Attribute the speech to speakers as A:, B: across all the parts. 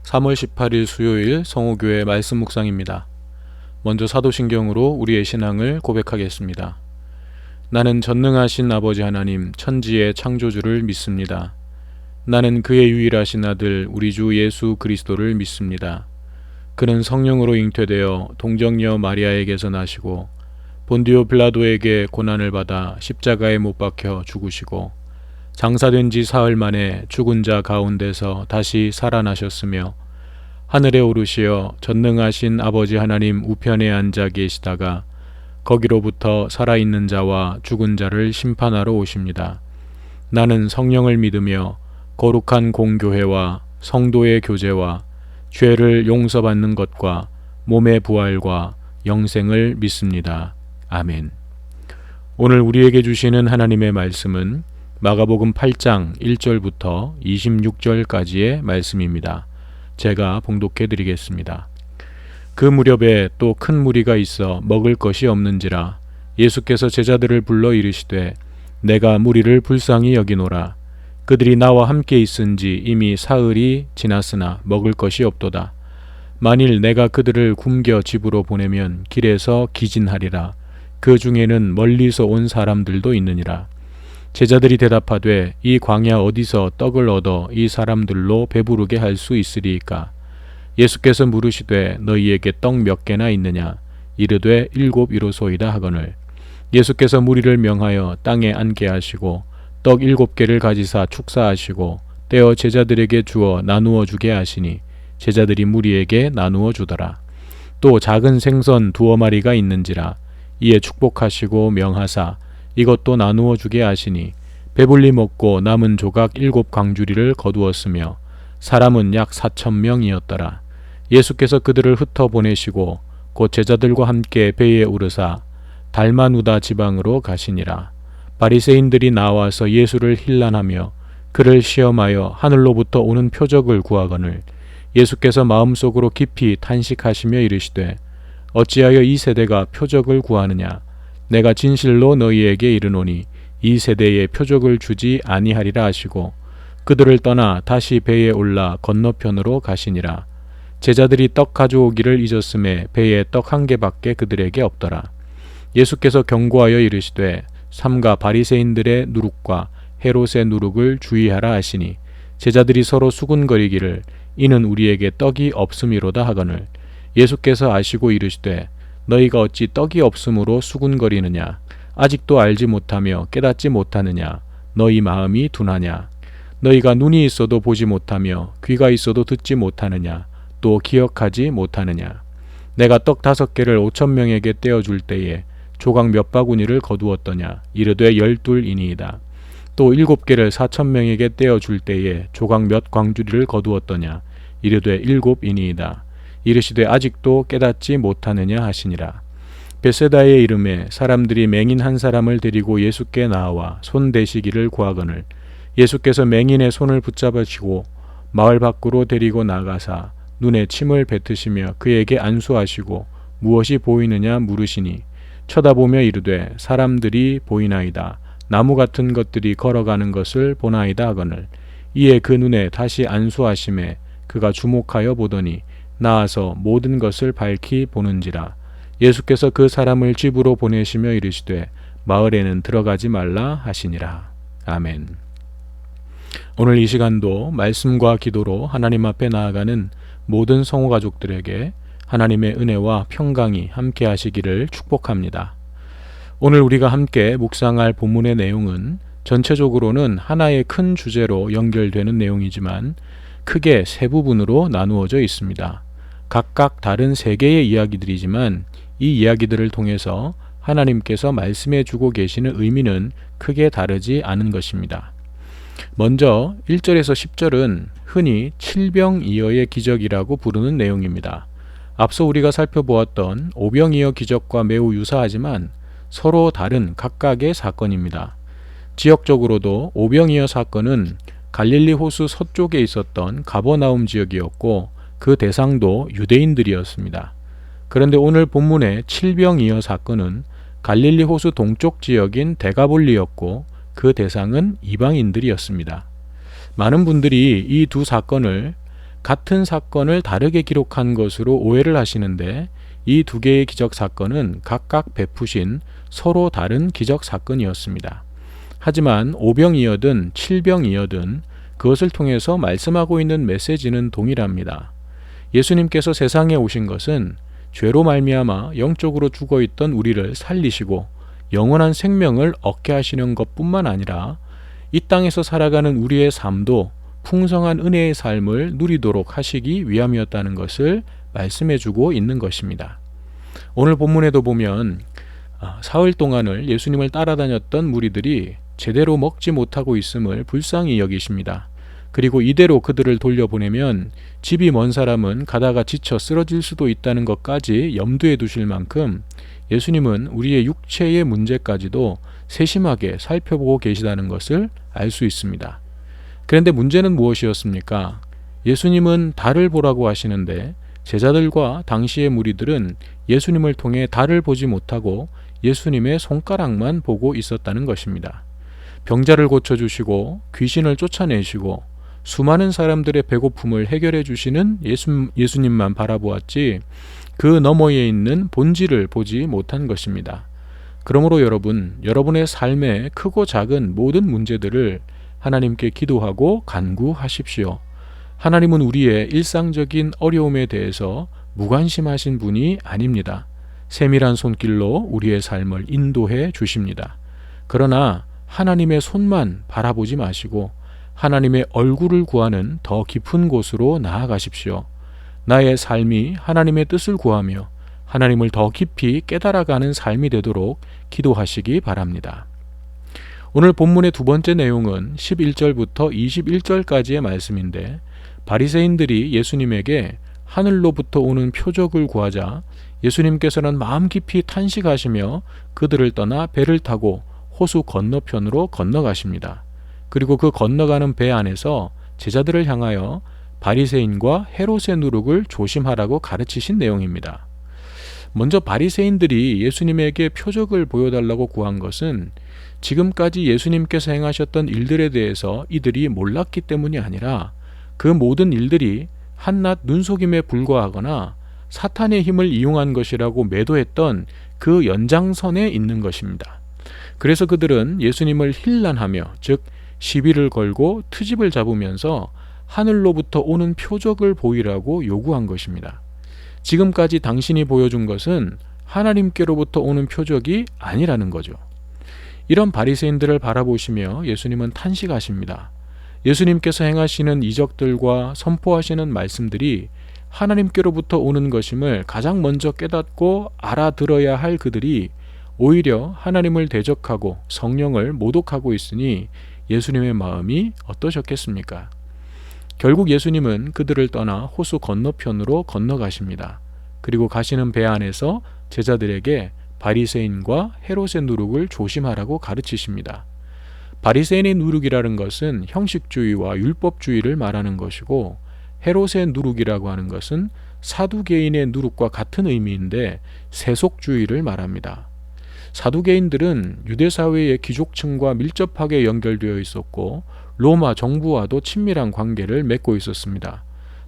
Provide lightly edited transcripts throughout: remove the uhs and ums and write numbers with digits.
A: 3월 18일 수요일 성호교회 말씀 묵상입니다. 먼저 사도신경으로 우리의 신앙을 고백하겠습니다. 나는 전능하신 아버지 하나님 천지의 창조주를 믿습니다. 나는 그의 유일하신 아들 우리 주 예수 그리스도를 믿습니다. 그는 성령으로 잉태되어 동정녀 마리아에게서 나시고 본디오 빌라도에게 고난을 받아 십자가에 못 박혀 죽으시고 장사된 지 사흘 만에 죽은 자 가운데서 다시 살아나셨으며 하늘에 오르시어 전능하신 아버지 하나님 우편에 앉아 계시다가 거기로부터 살아있는 자와 죽은 자를 심판하러 오십니다. 나는 성령을 믿으며 거룩한 공교회와 성도의 교제와 죄를 용서받는 것과 몸의 부활과 영생을 믿습니다. 아멘. 오늘 우리에게 주시는 하나님의 말씀은 마가복음 8장 1절부터 26절까지의 말씀입니다. 제가 봉독해 드리겠습니다. 그 무렵에 또 큰 무리가 있어 먹을 것이 없는지라 예수께서 제자들을 불러 이르시되 내가 무리를 불쌍히 여기노라. 그들이 나와 함께 있은지 이미 사흘이 지났으나 먹을 것이 없도다. 만일 내가 그들을 굶겨 집으로 보내면 길에서 기진하리라. 그 중에는 멀리서 온 사람들도 있느니라. 제자들이 대답하되 이 광야 어디서 떡을 얻어 이 사람들로 배부르게 할 수 있으리이까? 예수께서 물으시되 너희에게 떡 몇 개나 있느냐? 이르되 7 이로소이다 하거늘. 예수께서 무리를 명하여 땅에 앉게 하시고 떡 7개를 가지사 축사하시고 떼어 제자들에게 주어 나누어 주게 하시니 제자들이 무리에게 나누어 주더라. 또 작은 생선 2마리가 있는지라 이에 축복하시고 명하사 이것도 나누어 주게 하시니 배불리 먹고 남은 조각 7광주리를 거두었으며 사람은 약 4,000명이었더라. 예수께서 그들을 흩어 보내시고 곧 제자들과 함께 배에 오르사 달마누다 지방으로 가시니라. 바리새인들이 나와서 예수를 힐난하며 그를 시험하여 하늘로부터 오는 표적을 구하거늘 예수께서 마음속으로 깊이 탄식하시며 이르시되 어찌하여 이 세대가 표적을 구하느냐? 내가 진실로 너희에게 이르노니 이 세대에 표적을 주지 아니하리라 하시고 그들을 떠나 다시 배에 올라 건너편으로 가시니라. 제자들이 떡 가져오기를 잊었음에 배에 떡 1개밖에 그들에게 없더라. 예수께서 경고하여 이르시되 삼가 바리새인들의 누룩과 헤롯의 누룩을 주의하라 하시니 제자들이 서로 수군거리기를 이는 우리에게 떡이 없음이로다 하거늘 예수께서 아시고 이르시되 너희가 어찌 떡이 없음으로 수군거리느냐? 아직도 알지 못하며 깨닫지 못하느냐? 너희 마음이 둔하냐? 너희가 눈이 있어도 보지 못하며 귀가 있어도 듣지 못하느냐? 또 기억하지 못하느냐? 내가 떡 5개를 5,000명에게 떼어줄 때에 조각 몇 바구니를 거두었더냐? 이르되 12이니이다. 또 7개를 4,000명에게 떼어줄 때에 조각 몇 광주리를 거두었더냐? 이르되 7이니이다. 이르시되 아직도 깨닫지 못하느냐 하시니라. 벳세다의 이름에 사람들이 맹인 한 사람을 데리고 예수께 나와 손 대시기를 구하거늘 예수께서 맹인의 손을 붙잡으시고 마을 밖으로 데리고 나가사 눈에 침을 뱉으시며 그에게 안수하시고 무엇이 보이느냐 물으시니 쳐다보며 이르되 사람들이 보이나이다. 나무 같은 것들이 걸어가는 것을 보나이다 하거늘 이에 그 눈에 다시 안수하심에 그가 주목하여 보더니 나아서 모든 것을 밝히 보는지라. 예수께서 그 사람을 집으로 보내시며 이르시되 마을에는 들어가지 말라 하시니라. 아멘. 오늘 이 시간도 말씀과 기도로 하나님 앞에 나아가는 모든 성호 가족들에게 하나님의 은혜와 평강이 함께 하시기를 축복합니다. 오늘 우리가 함께 묵상할 본문의 내용은 전체적으로는 하나의 큰 주제로 연결되는 내용이지만 크게 3부분으로 나누어져 있습니다. 각각 다른 3개의 이야기들이지만 이 이야기들을 통해서 하나님께서 말씀해 주고 계시는 의미는 크게 다르지 않은 것입니다. 먼저 1절에서 10절은 흔히 칠병이어의 기적이라고 부르는 내용입니다. 앞서 우리가 살펴보았던 오병이어 기적과 매우 유사하지만 서로 다른 각각의 사건입니다. 지역적으로도 오병이어 사건은 갈릴리 호수 서쪽에 있었던 가버나움 지역이었고 그 대상도 유대인들이었습니다. 그런데 오늘 본문의 칠병이어 사건은 갈릴리 호수 동쪽 지역인 데가볼리였고 그 대상은 이방인들이었습니다. 많은 분들이 이 두 사건을 같은 사건을 다르게 기록한 것으로 오해를 하시는데, 이 두 개의 기적 사건은 각각 베푸신 서로 다른 기적 사건이었습니다. 하지만 오병이어든 칠병이어든 그것을 통해서 말씀하고 있는 메시지는 동일합니다. 예수님께서 세상에 오신 것은 죄로 말미암아 영적으로 죽어있던 우리를 살리시고 영원한 생명을 얻게 하시는 것뿐만 아니라 이 땅에서 살아가는 우리의 삶도 풍성한 은혜의 삶을 누리도록 하시기 위함이었다는 것을 말씀해주고 있는 것입니다. 오늘 본문에도 보면 사흘 동안을 예수님을 따라다녔던 무리들이 제대로 먹지 못하고 있음을 불쌍히 여기십니다. 그리고 이대로 그들을 돌려보내면 집이 먼 사람은 가다가 지쳐 쓰러질 수도 있다는 것까지 염두에 두실 만큼 예수님은 우리의 육체의 문제까지도 세심하게 살펴보고 계시다는 것을 알 수 있습니다. 그런데 문제는 무엇이었습니까? 예수님은 달을 보라고 하시는데 제자들과 당시의 무리들은 예수님을 통해 달을 보지 못하고 예수님의 손가락만 보고 있었다는 것입니다. 병자를 고쳐주시고 귀신을 쫓아내시고 수많은 사람들의 배고픔을 해결해 주시는 예수님만 바라보았지 그 너머에 있는 본질을 보지 못한 것입니다. 그러므로 여러분, 여러분의 삶의 크고 작은 모든 문제들을 하나님께 기도하고 간구하십시오. 하나님은 우리의 일상적인 어려움에 대해서 무관심하신 분이 아닙니다. 세밀한 손길로 우리의 삶을 인도해 주십니다. 그러나 하나님의 손만 바라보지 마시고 하나님의 얼굴을 구하는 더 깊은 곳으로 나아가십시오. 나의 삶이 하나님의 뜻을 구하며 하나님을 더 깊이 깨달아가는 삶이 되도록 기도하시기 바랍니다. 오늘 본문의 두 번째 내용은 11절부터 21절까지의 말씀인데, 바리새인들이 예수님에게 하늘로부터 오는 표적을 구하자 예수님께서는 마음 깊이 탄식하시며 그들을 떠나 배를 타고 호수 건너편으로 건너가십니다. 그리고 그 건너가는 배 안에서 제자들을 향하여 바리새인과 헤롯의 누룩을 조심하라고 가르치신 내용입니다. 먼저 바리새인들이 예수님에게 표적을 보여달라고 구한 것은 지금까지 예수님께서 행하셨던 일들에 대해서 이들이 몰랐기 때문이 아니라 그 모든 일들이 한낱 눈속임에 불과하거나 사탄의 힘을 이용한 것이라고 매도했던 그 연장선에 있는 것입니다. 그래서 그들은 예수님을 힐난하며, 즉 시비를 걸고 트집을 잡으면서 하늘로부터 오는 표적을 보이라고 요구한 것입니다. 지금까지 당신이 보여준 것은 하나님께로부터 오는 표적이 아니라는 거죠. 이런 바리새인들을 바라보시며 예수님은 탄식하십니다. 예수님께서 행하시는 이적들과 선포하시는 말씀들이 하나님께로부터 오는 것임을 가장 먼저 깨닫고 알아들어야 할 그들이 오히려 하나님을 대적하고 성령을 모독하고 있으니 예수님의 마음이 어떠셨겠습니까? 결국 예수님은 그들을 떠나 호수 건너편으로 건너가십니다. 그리고 가시는 배 안에서 제자들에게 바리새인과 헤롯의 누룩을 조심하라고 가르치십니다. 바리새인의 누룩이라는 것은 형식주의와 율법주의를 말하는 것이고, 헤롯의 누룩이라고 하는 것은 사두개인의 누룩과 같은 의미인데 세속주의를 말합니다. 사두개인들은 유대사회의 귀족층과 밀접하게 연결되어 있었고 로마 정부와도 친밀한 관계를 맺고 있었습니다.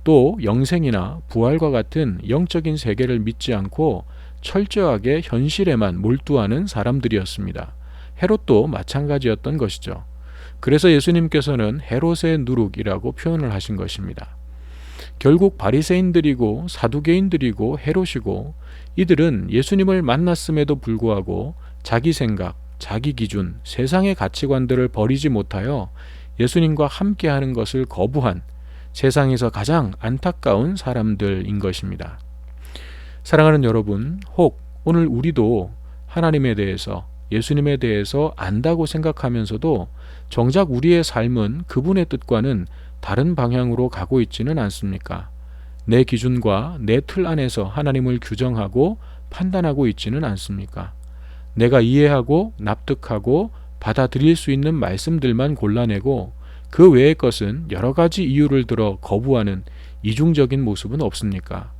A: 또 영생이나 부활과 같은 영적인 세계를 믿지 않고 철저하게 현실에만 몰두하는 사람들이었습니다. 헤롯도 마찬가지였던 것이죠. 그래서 예수님께서는 헤롯의 누룩이라고 표현을 하신 것입니다. 결국 바리새인들이고 사두개인들이고 헤롯이고 이들은 예수님을 만났음에도 불구하고 자기 생각, 자기 기준, 세상의 가치관들을 버리지 못하여 예수님과 함께하는 것을 거부한 세상에서 가장 안타까운 사람들인 것입니다. 사랑하는 여러분, 혹 오늘 우리도 하나님에 대해서, 예수님에 대해서 안다고 생각하면서도 정작 우리의 삶은 그분의 뜻과는 다른 방향으로 가고 있지는 않습니까? 내 기준과 내 틀 안에서 하나님을 규정하고 판단하고 있지는 않습니까? 내가 이해하고 납득하고 받아들일 수 있는 말씀들만 골라내고 그 외의 것은 여러 가지 이유를 들어 거부하는 이중적인 모습은 없습니까?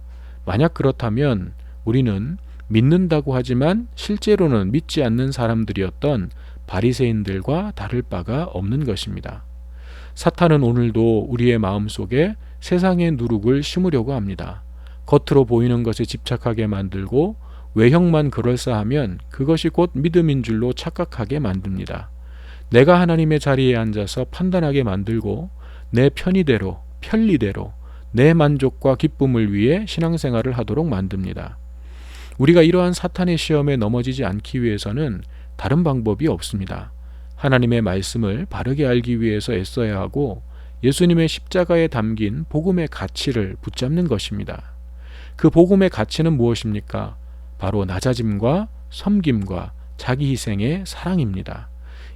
A: 만약 그렇다면 우리는 믿는다고 하지만 실제로는 믿지 않는 사람들이었던 바리새인들과 다를 바가 없는 것입니다. 사탄은 오늘도 우리의 마음속에 세상의 누룩을 심으려고 합니다. 겉으로 보이는 것에 집착하게 만들고 외형만 그럴싸하면 그것이 곧 믿음인 줄로 착각하게 만듭니다. 내가 하나님의 자리에 앉아서 판단하게 만들고 내 편의대로, 편리대로 내 만족과 기쁨을 위해 신앙생활을 하도록 만듭니다. 우리가 이러한 사탄의 시험에 넘어지지 않기 위해서는 다른 방법이 없습니다. 하나님의 말씀을 바르게 알기 위해서 애써야 하고 예수님의 십자가에 담긴 복음의 가치를 붙잡는 것입니다. 그 복음의 가치는 무엇입니까? 바로 낮아짐과 섬김과 자기 희생의 사랑입니다.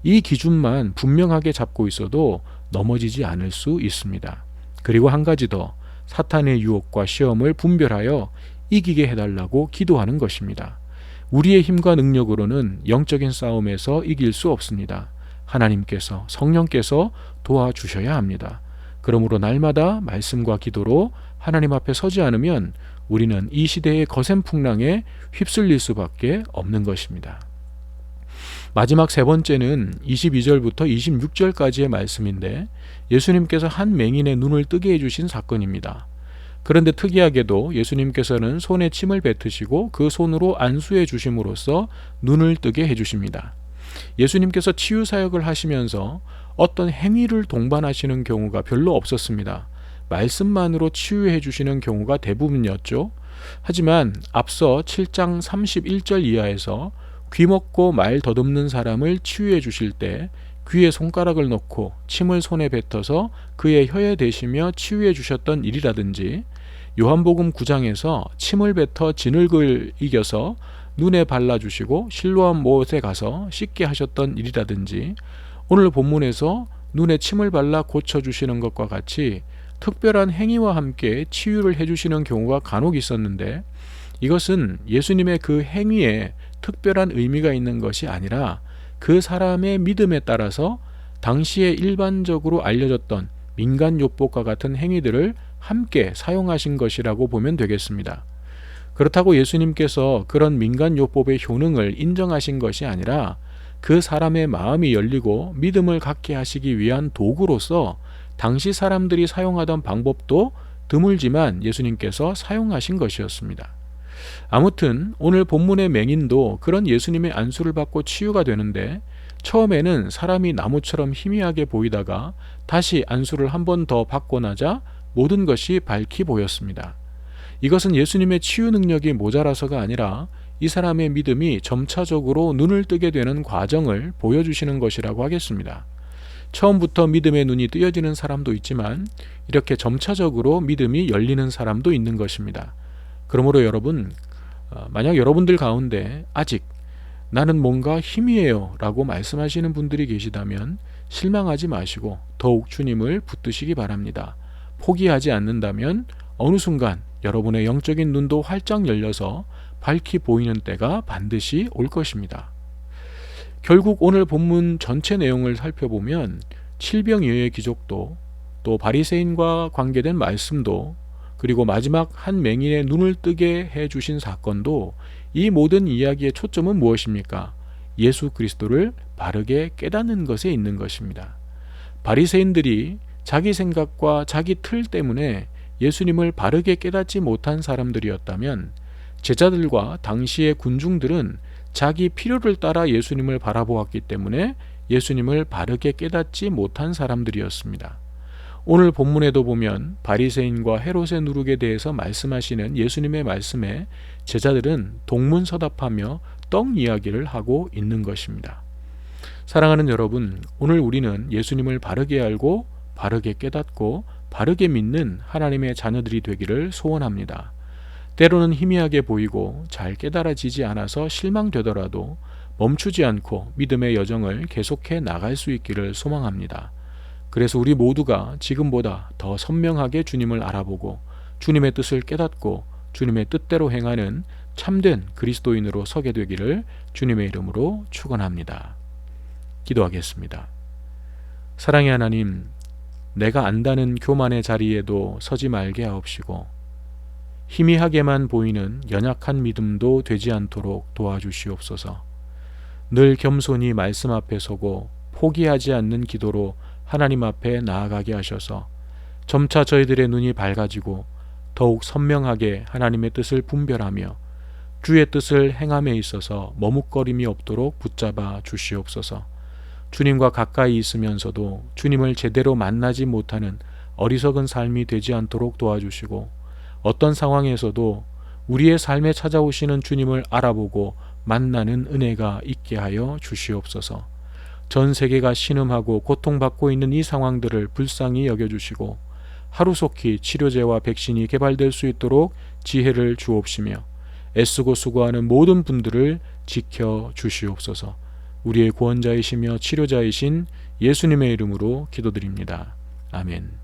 A: 이 기준만 분명하게 잡고 있어도 넘어지지 않을 수 있습니다. 그리고 한 가지 더, 사탄의 유혹과 시험을 분별하여 이기게 해달라고 기도하는 것입니다. 우리의 힘과 능력으로는 영적인 싸움에서 이길 수 없습니다. 하나님께서, 성령께서 도와주셔야 합니다. 그러므로 날마다 말씀과 기도로 하나님 앞에 서지 않으면 우리는 이 시대의 거센 풍랑에 휩쓸릴 수밖에 없는 것입니다. 마지막 세 번째는 22절부터 26절까지의 말씀인데 예수님께서 한 맹인의 눈을 뜨게 해주신 사건입니다. 그런데 특이하게도 예수님께서는 손에 침을 뱉으시고 그 손으로 안수해 주심으로써 눈을 뜨게 해주십니다. 예수님께서 치유 사역을 하시면서 어떤 행위를 동반하시는 경우가 별로 없었습니다. 말씀만으로 치유해 주시는 경우가 대부분이었죠. 하지만 앞서 7장 31절 이하에서 귀먹고 말 더듬는 사람을 치유해 주실 때 귀에 손가락을 넣고 침을 손에 뱉어서 그의 혀에 대시며 치유해 주셨던 일이라든지, 요한복음 9장에서 침을 뱉어 진흙을 이겨서 눈에 발라주시고 실로암 못에 가서 씻게 하셨던 일이라든지, 오늘 본문에서 눈에 침을 발라 고쳐주시는 것과 같이 특별한 행위와 함께 치유를 해주시는 경우가 간혹 있었는데, 이것은 예수님의 그 행위에 특별한 의미가 있는 것이 아니라 그 사람의 믿음에 따라서 당시에 일반적으로 알려졌던 민간요법과 같은 행위들을 함께 사용하신 것이라고 보면 되겠습니다. 그렇다고 예수님께서 그런 민간요법의 효능을 인정하신 것이 아니라 그 사람의 마음이 열리고 믿음을 갖게 하시기 위한 도구로서 당시 사람들이 사용하던 방법도 드물지만 예수님께서 사용하신 것이었습니다. 아무튼 오늘 본문의 맹인도 그런 예수님의 안수를 받고 치유가 되는데, 처음에는 사람이 나무처럼 희미하게 보이다가 다시 안수를 한 번 더 받고 나자 모든 것이 밝히 보였습니다. 이것은 예수님의 치유 능력이 모자라서가 아니라 이 사람의 믿음이 점차적으로 눈을 뜨게 되는 과정을 보여주시는 것이라고 하겠습니다. 처음부터 믿음의 눈이 뜨여지는 사람도 있지만 이렇게 점차적으로 믿음이 열리는 사람도 있는 것입니다. 그러므로 여러분, 만약 여러분들 가운데 아직 나는 뭔가 희미해요 라고 말씀하시는 분들이 계시다면 실망하지 마시고 더욱 주님을 붙드시기 바랍니다. 포기하지 않는다면 어느 순간 여러분의 영적인 눈도 활짝 열려서 밝히 보이는 때가 반드시 올 것입니다. 결국 오늘 본문 전체 내용을 살펴보면 칠병이의 기적도, 또 바리새인과 관계된 말씀도, 그리고 마지막 한 맹인의 눈을 뜨게 해주신 사건도, 이 모든 이야기의 초점은 무엇입니까? 예수 그리스도를 바르게 깨닫는 것에 있는 것입니다. 바리새인들이 자기 생각과 자기 틀 때문에 예수님을 바르게 깨닫지 못한 사람들이었다면, 제자들과 당시의 군중들은 자기 필요를 따라 예수님을 바라보았기 때문에 예수님을 바르게 깨닫지 못한 사람들이었습니다. 오늘 본문에도 보면 바리새인과 헤롯의 누룩에 대해서 말씀하시는 예수님의 말씀에 제자들은 동문서답하며 떡 이야기를 하고 있는 것입니다. 사랑하는 여러분, 오늘 우리는 예수님을 바르게 알고 바르게 깨닫고 바르게 믿는 하나님의 자녀들이 되기를 소원합니다. 때로는 희미하게 보이고 잘 깨달아지지 않아서 실망되더라도 멈추지 않고 믿음의 여정을 계속해 나갈 수 있기를 소망합니다. 그래서 우리 모두가 지금보다 더 선명하게 주님을 알아보고 주님의 뜻을 깨닫고 주님의 뜻대로 행하는 참된 그리스도인으로 서게 되기를 주님의 이름으로 축원합니다. 기도하겠습니다. 사랑의 하나님, 내가 안다는 교만의 자리에도 서지 말게 하옵시고 희미하게만 보이는 연약한 믿음도 되지 않도록 도와주시옵소서. 늘 겸손히 말씀 앞에 서고 포기하지 않는 기도로 하나님 앞에 나아가게 하셔서 점차 저희들의 눈이 밝아지고 더욱 선명하게 하나님의 뜻을 분별하며 주의 뜻을 행함에 있어서 머뭇거림이 없도록 붙잡아 주시옵소서. 주님과 가까이 있으면서도 주님을 제대로 만나지 못하는 어리석은 삶이 되지 않도록 도와주시고, 어떤 상황에서도 우리의 삶에 찾아오시는 주님을 알아보고 만나는 은혜가 있게 하여 주시옵소서. 전 세계가 신음하고 고통받고 있는 이 상황들을 불쌍히 여겨주시고 하루속히 치료제와 백신이 개발될 수 있도록 지혜를 주옵시며 애쓰고 수고하는 모든 분들을 지켜 주시옵소서. 우리의 구원자이시며 치료자이신 예수님의 이름으로 기도드립니다. 아멘.